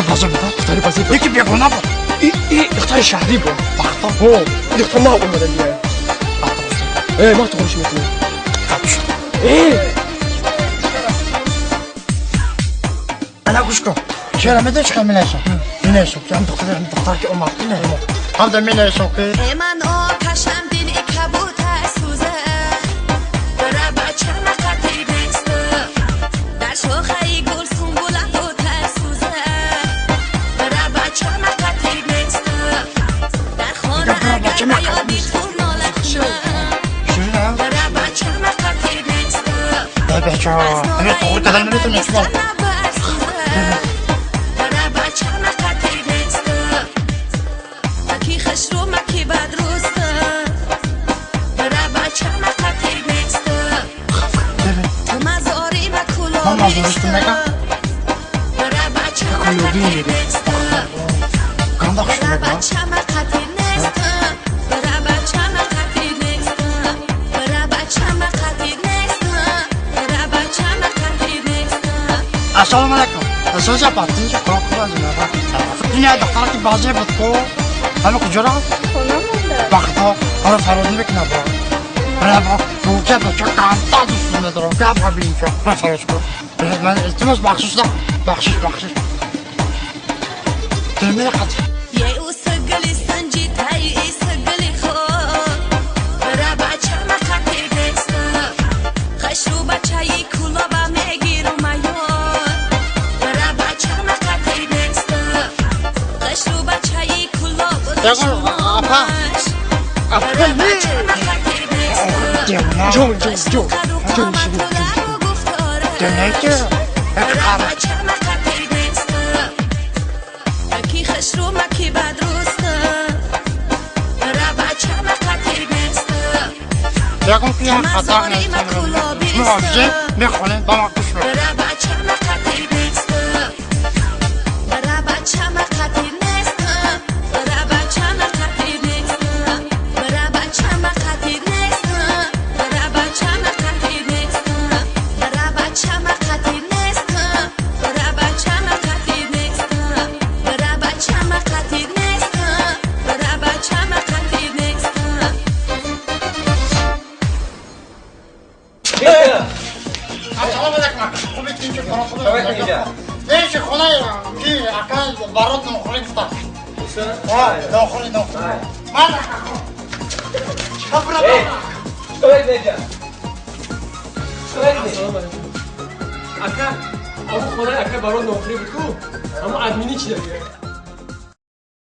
بازی بود. اختاری بازی بود. یکی بیگونه بود. این اختار شهری بود. بخطا. این اختار ما اومدن دیگه. ما تخونش میکنیم. انا گوش کن. چرا میدونی چقدر مینیسم؟ مینیسم که هم دختر که اومد. هم در مینیسم که من آتشم دل کبوتر سوزه برای بچه مقدی بسته در شاخه گل سنبولت و تر سوزه برای بچه مقدی بسته در خانه اگر بیادی تو ناله کنم برای بچه مقدی بسته ای بچه ها همه تو خود دادن نمیتونی شما برای بچه مقدی بسته مکی خش رو مکی بد روسته برای بچه مقدی بسته تو مزاری و کلوبی بسته برای بچه مقدی بسته برای بچه مقدی نسته برای بچه مقدی نسته برای بچه مقدی نسته برای بچه مقدی نسته السلام علیکم. اساس پاتین که کار کنم این دختر که بازی بود کو همه کجا را بخدا آره فرودی بکنه برای تو که بچه کامتا دوست ندارم که ابغا بینیم که فرش کن من التماس بخشش ترمینه خطی یه او سگلی سنجی تایی ای سگلی خود برای بچه مقدی بسته خش رو بچه ای کلا با میگیر و میاد برای بچه مقدی بسته خش رو بچه ای کلا با شماش برای بچه مقدی بسته جون برای بچه مقدی بسته مکی خش رو مکی بد روسته برای بچه مقدی بسته یکم که خطا نیستم موازی میخونیم با ما کش برد برای بچه مقدی بسته برای بچه مقدی نسته برای بچه مقدی نسته برای بچه مقدی نسته برای بچه مقدی نسته برای بچه مقدی نسته برای بچه مقدی نسته برای بچه مقدی نسته برای بچه مقدی نسته السلام علیکم. خوبی تین که کار خوبه نیشه خونه کی اکل برات نخوری گفتم نخوری من چپرا اکا اما خونه اکا برای نوکری بود کو اما ادمینی چی داری؟